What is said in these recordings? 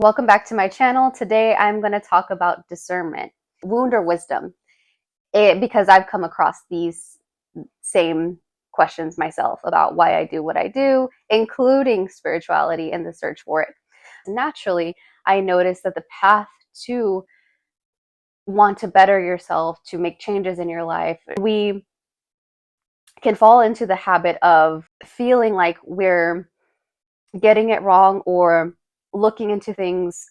Welcome back to my channel. Today I'm going to talk about discernment, wound or wisdom, because I've come across these same questions myself about why I do what I do, including spirituality and the search for it. Naturally, I noticed that the path to want to better yourself, to make changes in your life, we can fall into the habit of feeling like we're getting it wrong or looking into things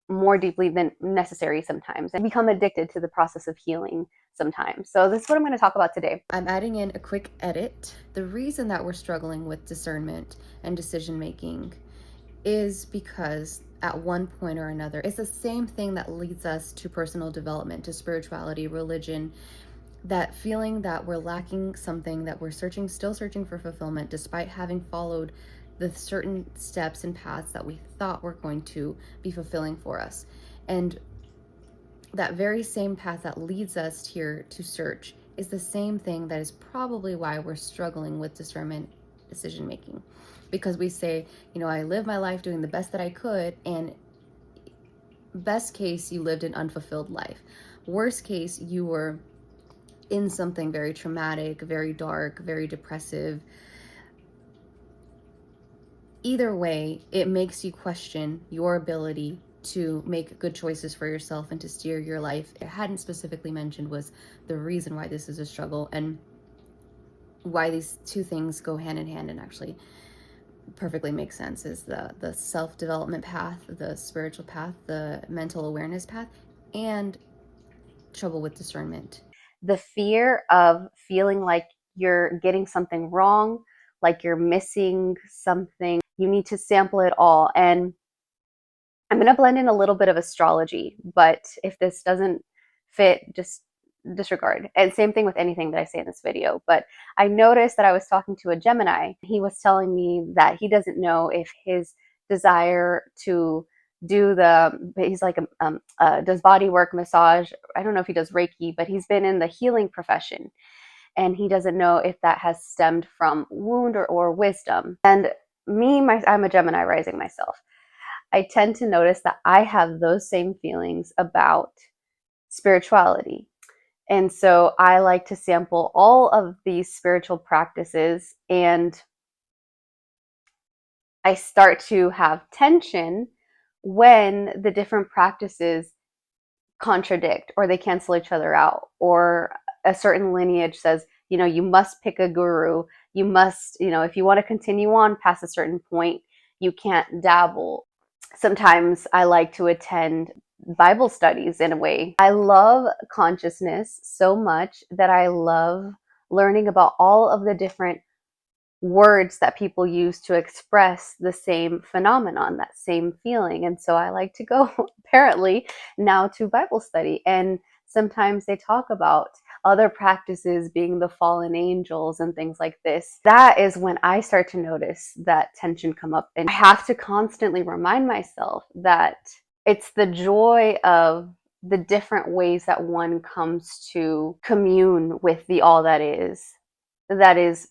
more deeply than necessary sometimes and become addicted to the process of healing sometimes. So this is what I'm going to talk about today. I'm adding in a quick edit. The reason that we're struggling with discernment and decision making is because at one point or another, it's the same thing that leads us to personal development, to spirituality, religion, that feeling that we're lacking something, that we're still searching for fulfillment, despite having followed the certain steps and paths that we thought were going to be fulfilling for us. And that very same path that leads us here to search is the same thing that is probably why we're struggling with discernment decision making. Because we say, I lived my life doing the best that I could, and best case, you lived an unfulfilled life. Worst case, you were in something very traumatic, very dark, very depressive. Either way, it makes you question your ability to make good choices for yourself and to steer your life. It hadn't specifically mentioned was the reason why this is a struggle and why these two things go hand in hand and actually perfectly make sense is the self-development path, the spiritual path, the mental awareness path, and trouble with discernment. The fear of feeling like you're getting something wrong, like you're missing something. You need to sample it all. And I'm going to blend in a little bit of astrology, but if this doesn't fit, just disregard. And same thing with anything that I say in this video. But I noticed that I was talking to a Gemini. He was telling me that he doesn't know if his desire to do he's like does body work, massage. I don't know if he does Reiki, but he's been in the healing profession, and he doesn't know if that has stemmed from wound or wisdom. And I'm a Gemini rising myself. I tend to notice that I have those same feelings about spirituality. And so I like to sample all of these spiritual practices, and I start to have tension when the different practices contradict or they cancel each other out, or a certain lineage says, you must pick a guru. You must, if you want to continue on past a certain point, you can't dabble. Sometimes I like to attend Bible studies in a way. I love consciousness so much that I love learning about all of the different words that people use to express the same phenomenon, that same feeling. And so I like to go apparently now to Bible study. And sometimes they talk about other practices being the fallen angels and things like this. That is when I start to notice that tension come up. And I have to constantly remind myself that it's the joy of the different ways that one comes to commune with the all that is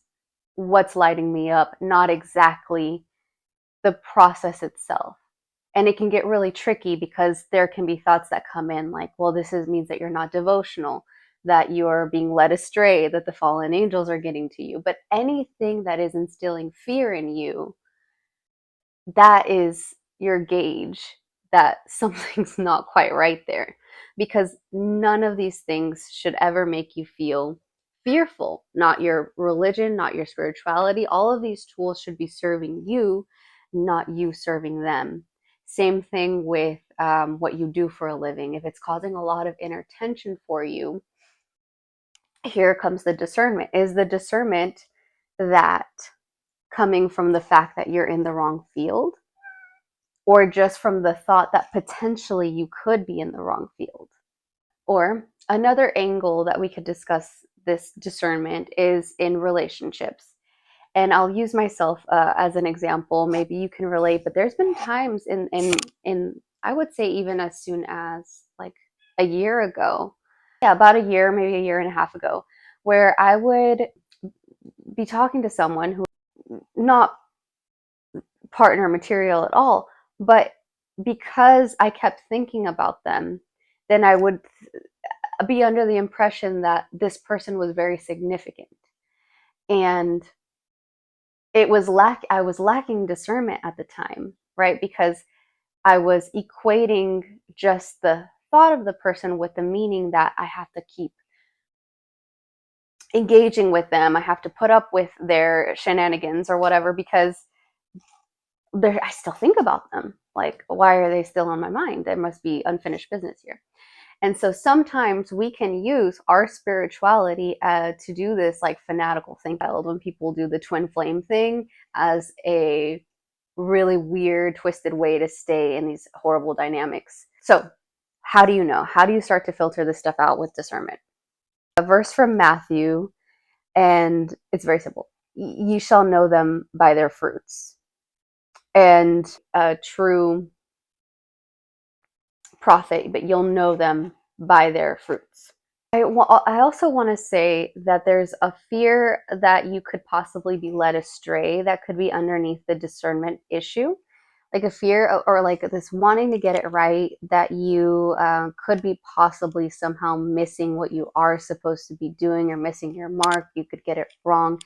what's lighting me up, not exactly the process itself. And it can get really tricky because there can be thoughts that come in like, well, means that you're not devotional, that you're being led astray, that the fallen angels are getting to you. But anything that is instilling fear in you, that is your gauge that something's not quite right there. Because none of these things should ever make you feel fearful. Not your religion, not your spirituality. All of these tools should be serving you, not you serving them. Same thing with what you do for a living. If it's causing a lot of inner tension for you, here comes the discernment. Is the discernment that coming from the fact that you're in the wrong field, or just from the thought that potentially you could be in the wrong field? Or another angle that we could discuss this discernment is in relationships. And I'll use myself as an example. Maybe you can relate, but there's been times in I would say even as soon as like a year ago, yeah, about a year, maybe a year and a half ago, where I would be talking to someone who not partner material at all, but because I kept thinking about them, then I would be under the impression that this person was very significant. And I was lacking discernment at the time, right? Because I was equating just the thought of the person with the meaning that I have to keep engaging with them. I have to put up with their shenanigans or whatever because I still think about them. Like, why are they still on my mind? There must be unfinished business here. And so sometimes we can use our spirituality to do this like fanatical thing. When people do the twin flame thing as a really weird, twisted way to stay in these horrible dynamics. So, how do you know? How do you start to filter this stuff out with discernment? A verse from Matthew, and it's very simple. You shall know them by their fruits. And a true prophet, but you'll know them by their fruits. I also want to say that there's a fear that you could possibly be led astray that could be underneath the discernment issue, like a fear or like this wanting to get it right, that you could be possibly somehow missing what you are supposed to be doing or missing your mark. You could get it wrong.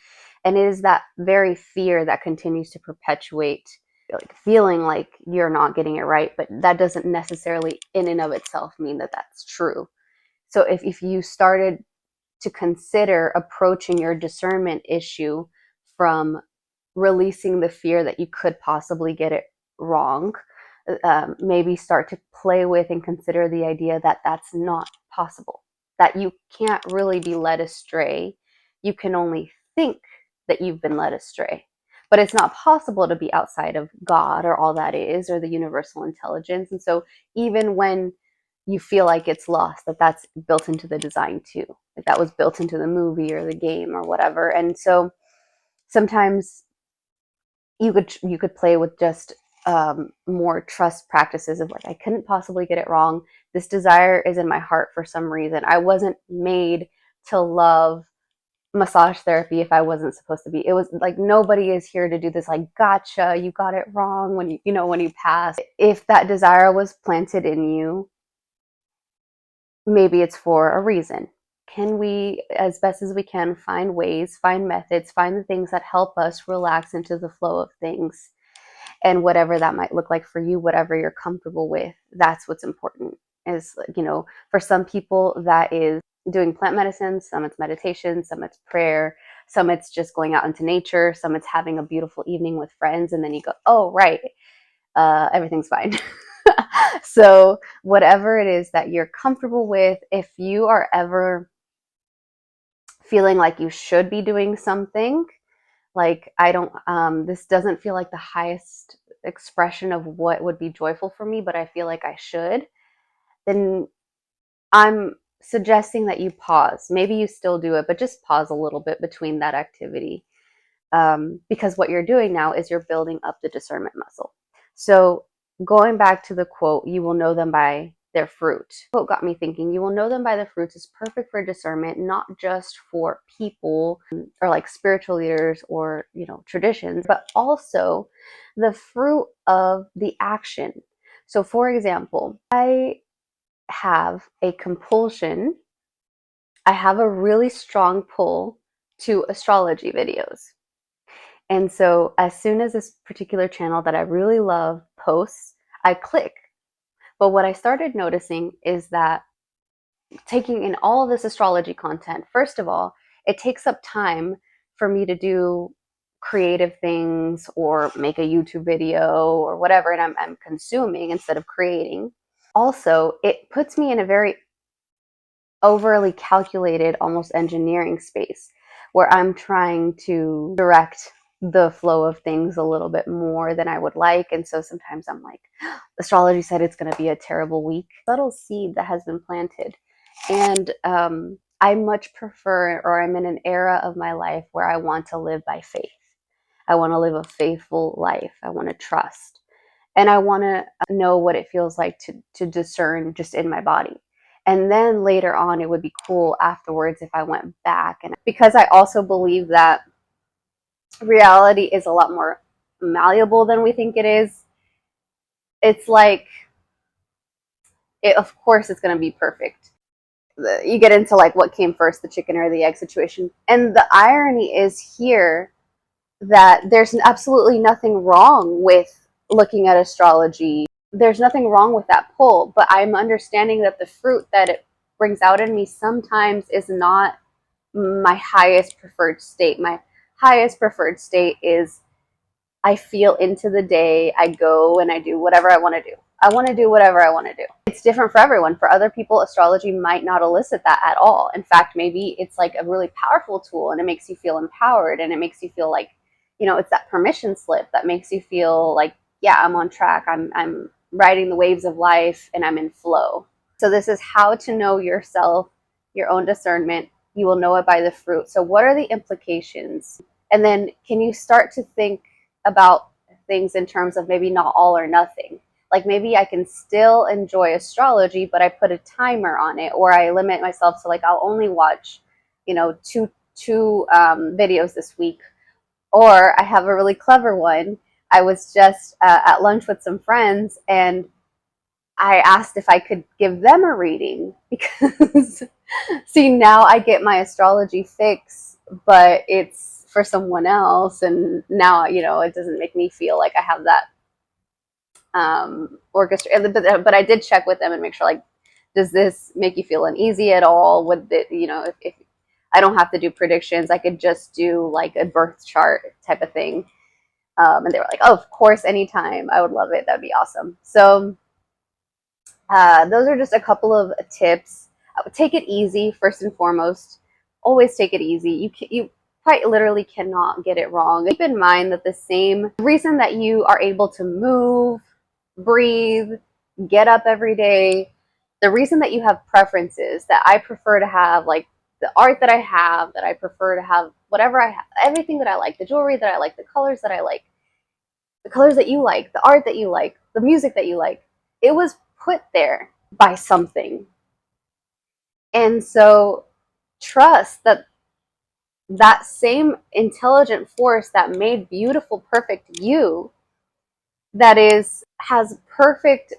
And it is that very fear that continues to perpetuate like feeling like you're not getting it right, but that doesn't necessarily in and of itself mean that that's true. So if you started to consider approaching your discernment issue from releasing the fear that you could possibly get it wrong, maybe start to play with and consider the idea that that's not possible, that you can't really be led astray. You can only think that you've been led astray. But it's not possible to be outside of God or all that is, or the universal intelligence. And so even when you feel like it's lost, that's built into the design too. Like that was built into the movie or the game or whatever. And so sometimes you could play with just more trust practices of like, I couldn't possibly get it wrong. This desire is in my heart for some reason. I wasn't made to love massage therapy if I wasn't supposed to be. It was like nobody is here to do this like gotcha, you got it wrong when when you pass. If that desire was planted in you, maybe it's for a reason. Can we, as best as we can, find ways, find methods, find the things that help us relax into the flow of things? And whatever that might look like for you, whatever you're comfortable with, that's what's important. Is, for some people, that is doing plant medicine, some it's meditation, some it's prayer, some it's just going out into nature, some it's having a beautiful evening with friends, and then you go, oh, right, everything's fine. So whatever it is that you're comfortable with, if you are ever feeling like you should be doing something, like I don't, this doesn't feel like the highest expression of what would be joyful for me, but I feel like I should, then I'm suggesting that you pause. Maybe you still do it, but just pause a little bit between that activity, because what you're doing now is you're building up the discernment muscle. So going back to the quote, you will know them by their fruit. What got me thinking, you will know them by the fruits, is perfect for discernment, not just for people or like spiritual leaders or, traditions, but also the fruit of the action. So for example, I have a compulsion, I have a really strong pull to astrology videos. And so as soon as this particular channel that I really love posts, I click. But what I started noticing is that taking in all of this astrology content, first of all, it takes up time for me to do creative things or make a YouTube video or whatever, and I'm consuming instead of creating. Also, it puts me in a very overly calculated, almost engineering space where I'm trying to direct the flow of things a little bit more than I would like. And so sometimes I'm like, astrology said it's going to be a terrible week. Subtle seed that has been planted. And I much prefer, or I'm in an era of my life where I want to live by faith. I want to live a faithful life. I want to trust. And I want to know what it feels like to discern just in my body. And then later on, it would be cool afterwards if I went back. And because I also believe that reality is a lot more malleable than we think it is, it's like, of course it's going to be perfect. You get into like what came first, the chicken or the egg situation. And the irony is here that there's absolutely nothing wrong with looking at astrology. There's nothing wrong with that pull, but I'm understanding that the fruit that it brings out in me sometimes is not my highest preferred state. My highest preferred state is I feel into the day, I go and I do whatever I want to do. I want to do whatever I want to do. It's different for everyone. For other people, astrology might not elicit that at all. In fact, maybe it's like a really powerful tool and it makes you feel empowered and it makes you feel like, it's that permission slip that makes you feel like, yeah, I'm on track. I'm riding the waves of life and I'm in flow. So this is how to know yourself, your own discernment. You will know it by the fruit. So what are the implications? And then can you start to think about things in terms of maybe not all or nothing? Like maybe I can still enjoy astrology, but I put a timer on it, or I limit myself to like I'll only watch, two videos this week. Or I have a really clever one. I was just at lunch with some friends, and I asked if I could give them a reading because see, now I get my astrology fix, but it's for someone else, and now it doesn't make me feel like I have that orchestra. But I did check with them and make sure, like, does this make you feel uneasy at all? Would it, if I don't have to do predictions, I could just do like a birth chart type of thing. And they were like, "Oh, of course, anytime. I would love it. That'd be awesome." So those are just a couple of tips. Take it easy first and foremost. Always take it easy. You quite literally cannot get it wrong. Keep in mind that the same reason that you are able to move, breathe, get up every day, the reason that you have preferences, that I prefer to have like the art that I have, that I prefer to have whatever I have, everything that I like, the jewelry that I like, the colors that I like, the colors that you like, the art that you like, the music that you like. It was put there by something. And so trust that that same intelligent force that made beautiful, perfect you, that has perfect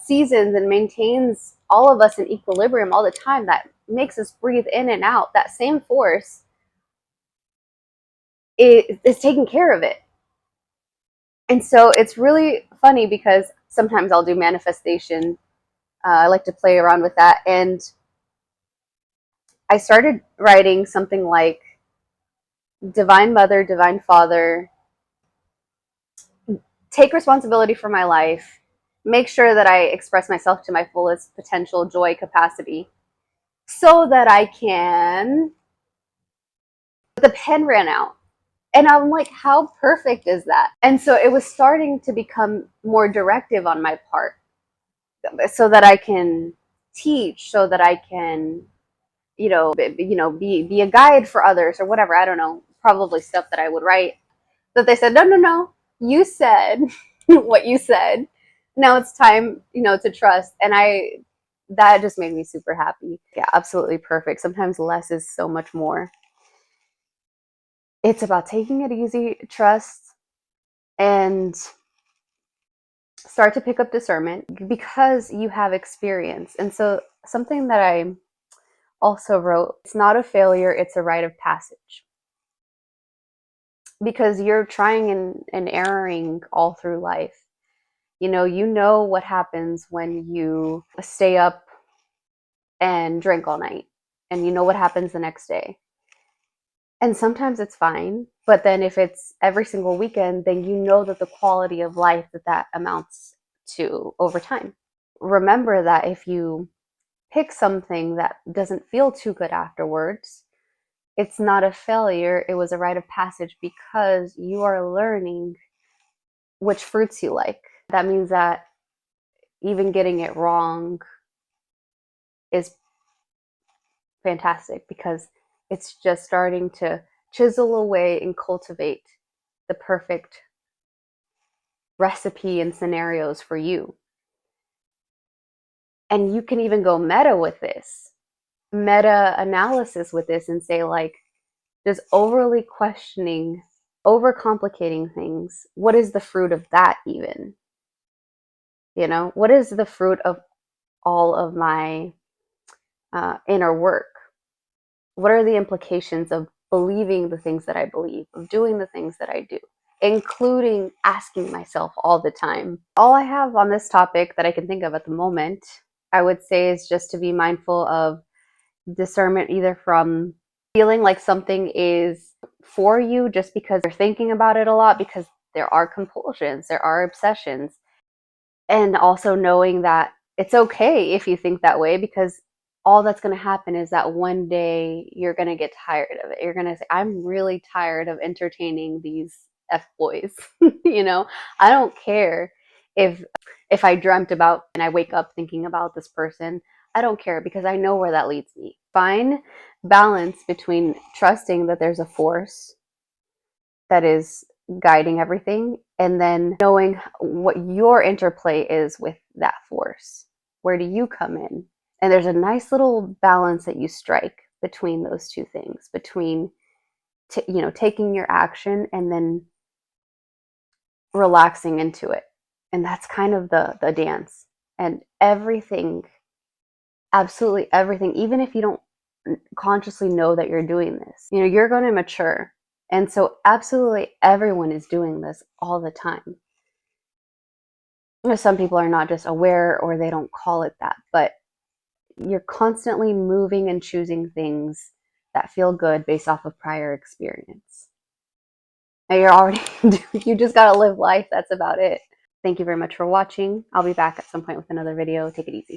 seasons and maintains all of us in equilibrium all the time, that makes us breathe in and out, that same force is taking care of it. And so it's really funny because sometimes I'll do manifestation. I like to play around with that. And I started writing something like Divine Mother, Divine Father, take responsibility for my life, make sure that I express myself to my fullest potential joy capacity so that I can. The pen ran out. And I'm like, how perfect is that? And so it was starting to become more directive on my part so that I can teach, so that I can, be a guide for others or whatever. I don't know, probably stuff that I would write. That they said, no, no, no, you said what you said. Now it's time, to trust. And that just made me super happy. Yeah, absolutely perfect. Sometimes less is so much more. It's about taking it easy, trust, and start to pick up discernment because you have experience. And so something that I also wrote, it's not a failure, it's a rite of passage. Because you're trying and erroring all through life. You know what happens when you stay up and drink all night, and you know what happens the next day. And sometimes it's fine, but then if it's every single weekend, then you know that the quality of life that amounts to over time. Remember that if you pick something that doesn't feel too good afterwards, it's not a failure, it was a rite of passage because you are learning which fruits you like. That means that even getting it wrong is fantastic because it's just starting to chisel away and cultivate the perfect recipe and scenarios for you. And you can even go meta with this, meta analysis with this, and say, like, does overly questioning, overcomplicating things, what is the fruit of that even? What is the fruit of all of my inner work? What are the implications of believing the things that I believe, of doing the things that I do, including asking myself all the time? All I have on this topic that I can think of at the moment, I would say, is just to be mindful of discernment, either from feeling like something is for you just because you're thinking about it a lot, because there are compulsions, there are obsessions, and also knowing that it's okay if you think that way, because all that's going to happen is that one day you're going to get tired of it. You're going to say, I'm really tired of entertaining these F boys. I don't care if I dreamt about and I wake up thinking about this person. I don't care, because I know where that leads me. Find balance between trusting that there's a force that is guiding everything, and then knowing what your interplay is with that force. Where do you come in? And there's a nice little balance that you strike between those two things, between taking your action and then relaxing into it. And that's kind of the dance. And everything, absolutely everything, even if you don't consciously know that you're doing this, you're going to mature. And so absolutely everyone is doing this all the time. Some people are not just aware, or they don't call it that, but you're constantly moving and choosing things that feel good based off of prior experience. And you're already, you just got to live life. That's about it. Thank you very much for watching. I'll be back at some point with another video. Take it easy.